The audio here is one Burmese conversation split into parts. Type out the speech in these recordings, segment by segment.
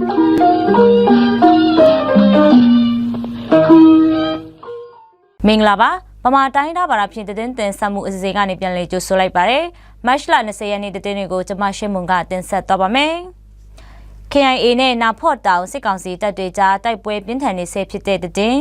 မင်္ဂလာပါပမာတိုင်းသားဘာသာဖြင့်တင်ဆက်မှုအစီအစဉ်ကနေပြန်လည်ကြိုဆိုလိုက်ပါတယ်မတ်လ20ရက်နေ့တင်တွေကိုကျွန်မရှင်းမွန်ကတင်ဆက်သွားပါမယ် KIA နဲ့နာဖော့တောင်စစ်ကောင်စီတပ်တွေကြားတိုက်ပွဲပြင်းထန်နေဆဲဖြစ်တဲ့တင်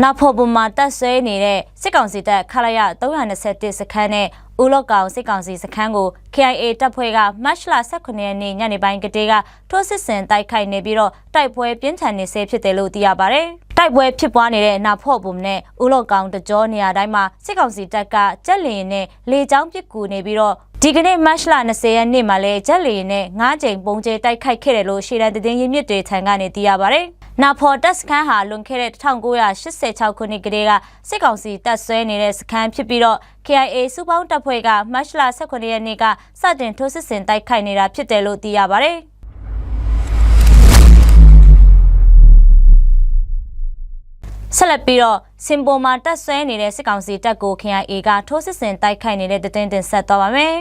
နာဖော့ဘုံမှာတပ်ဆွဲနေတဲ့စစ်ကောင်စီတပ်ခလာရ321စခန်းနဲ့ဦးလော့ကောင်စစ်ကောင်စီစခန်းကို KIA တပ်ဖွဲ့ကမတ်လ19ရက်နေ့ညနေပိုင်းကတည်းကထိုးစစ်ဆင်တိုက်ခိုက်နေပြီးတော့တိုက်ပွဲပြင်းထန်နေဆဲဖြစ်တယ်လို့သိရပါတယ်တိုက်ပွဲဖြစ်ပွားနေတဲ့နာဖော့ဘုံနဲ့ဦးလော့ကောင်တကြောနေရာတိုင်းမှာစစ်ကောင်စီတပ်ကကြက်လင်နဲ့လေကြောင်းပစ်ကူနေပြီးတော့ဒီကနေ့မတ်လ20ရက်နေ့မှာလည်းကြက်လင်နဲ့9ကြိမ်ပုံကျဲတိုက်ခိုက်ခဲ့တယ်လို့ရှေ့တန်းသတင်းရင်းမြစ်တွေထံကနေသိရပါတယ်နာဖော်တပ်စခန်းဟာလွန်ခဲ့တဲ့1986ခုနှစ်ကတည်းကစစ်ကောင်စီတပ်ဆွဲနေတဲ့စခန်းဖြစ်ပြီးတော့ KIA စုပေါင်းတပ်ဖွဲ့ကမတ်လ19ရက်နေ့ကစတင်ထိုးစစ်ဆင်တိုက်ခိုက်နေတာဖြစ်တယ်လို့သိရပါတယ်ဆက်လက်ပြီးတော့စင်ပေါ်မှာတပ်ဆွဲနေတဲ့စစ်ကောင်စီတပ်ကို KIA ကထိုးစစ်ဆင်တိုက်ခိုက်နေတဲ့တင်ဆက်သွားပါမယ်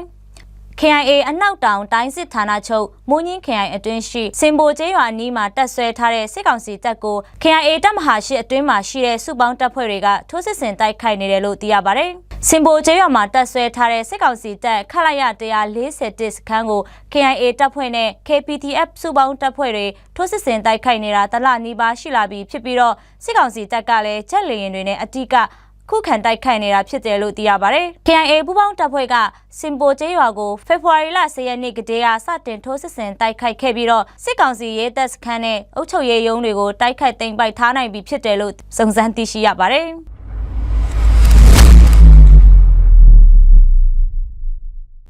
KIA အနောက်တောင်တိုင်းစစ်ဌာနချုပ်မူးညင်း KIA အတွင်းရှိစင်ဘိုကျေးရွာနီးမှာတပ်ဆွဲထားတဲ့စစ်ကောင်စီတပ်ကို KIA တပ်မဟာရှိအတွင်းမှာရှိတဲ့စုပေါင်းတပ်ဖွဲ့တွေကထိုးစစ်ဆင်တိုက်ခိုက်နေတယ်လို့သိရပါတယ်။စင်ဘိုကျေးရွာမှာတပ်ဆွဲထားတဲ့စစ်ကောင်စီတပ်ခလာရ141စခန်းကို KIA တပ်ဖွဲ့နဲ့ KPTF စုပေါင်းတပ်ဖွဲ့တွေထိုးစစ်ဆင်တိုက်ခိုက်နေတာတလနီးပါးရှိလာပြီဖြစ်ပြီးတော့စစ်ကောင်စီတပ်ကလည်းချက်လေရင်တွေနဲ့အတိကခုခံတိုက်ခိုက်နေတာဖြစ်တယ်လို့သိရပါတယ်။ KIA ပူးပေါင်းတပ်ဖွဲ့ကစင်ဘိုကျေးရွာကိုဖေဖော်ဝါရီလ10ရက်နေ့ကတည်းကစတင်ထိုးစစ်ဆင်တိုက်ခိုက်ခဲ့ပြီးတော့စစ်ကောင်စီရဲတပ်စခန်းနဲ့အုပ်ချုပ်ရေးရုံးတွေကိုတိုက်ခိုက်သိမ်းပိုက်ထားနိုင်ပြီဖြစ်တယ်လို့စုံစမ်းသိရှိရပါတယ်။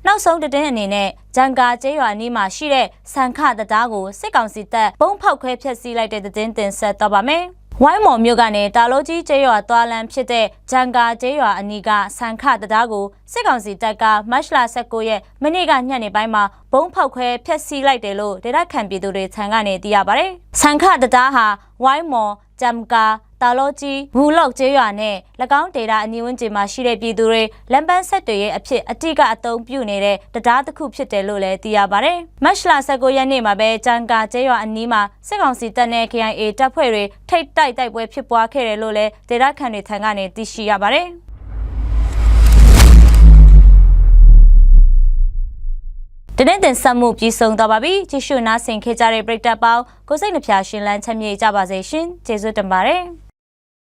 နောက်ဆုံးသတင်းအနေနဲ့ဂျန်ကာကျေးရွာနီးမှာရှိတဲ့စံခတံတားကိုစစ်ကောင်စီတပ်ဘုံဖောက်ခွဲဖျက်ဆီးလိုက်တဲ့သတင်းတင်ဆက်တော့ပါမယ်။ဝိုင်းမော်မြို့ကနေတာလိုကြီးကျေးရွာသွားလမ်းဖြစ်တဲ့ဂျန်ကာကျေးရွာအနီးကစံခတံတားကိုစစ်ကောင်စီတပ်ကမတ်လ19ရက်မနေ့ကညနေပိုင်းမှာဘုံဖောက်ခွဲဖျက်ဆီးလိုက်တယ်လို့ဒေသခံပြည်သူတွေထံကနေသိရပါတယ်။စံခတံတားဟာဝိုင်းမော်ဂျမ်ကာတာလိုကြီးဝူလောက်ကျေးရွာနဲ့၎င်းဒေတာအနီးဝန်းကျင်မှာရှိတဲ့ပြည်သူတွေလမ်းပန်းဆက်တွေရဲ့အဖြစ်အတိကအသုံးပြုနေတဲ့တရားတစ်ခုဖြစ်တယ်လို့လည်းသိရပါတယ်။မတ်လ19ရက်နေ့မှာပဲဂျန်ကာကျေးရွာအနီးမှာစစ်ကောင်စီတပ်နဲ့ KIA တပ်ဖွဲ့တွေထိပ်တိုက်တိုက်ပွဲဖြစ်ပွားခဲ့တယ်လို့လည်းဒေသခံတွေထံကနေသိရှိရပါတယ်။တင်ဆက်မှုပြီးဆုံးတော့ပါပြီကြည့်ရှုနားဆင်ခဲ့ကြတဲ့ပရိသတ်ပေါင်းကိုစိတ်နှဖျားရှင်လန်းချမ်းမြေ့ကြပါစေရှင်ကျေးဇူးတင်ပါတယ်